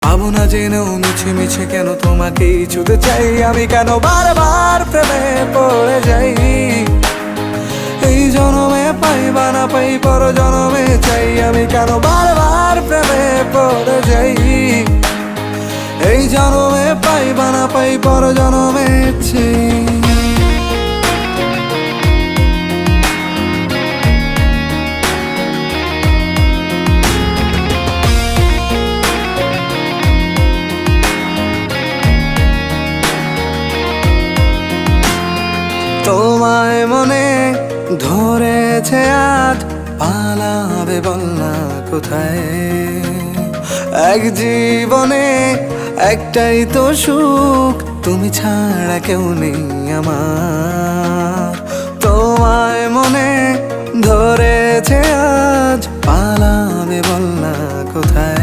ভাবনা জেনেও মিছে মিছে কেন তোমাকেই ছুতে চাই আমি, কেন বারবার প্রেমে পড়ে যাই। এই জনমে পাই বা না পাই পর জনমে চাই আমি, কেন বারবার প্রেমে পড়ে যাই। এই জনমে পাই বা না পাই পর জনমে চাই। তোমায় মনে ধরেছে আজ, পালাবে বল না কোথায়। এক জীবনে একটাই তো সুখ, তুমি ছাড়া কেউ নেই আমার। তোমায় মনে ধরেছে আজ, পালাবে বল না কোথায়।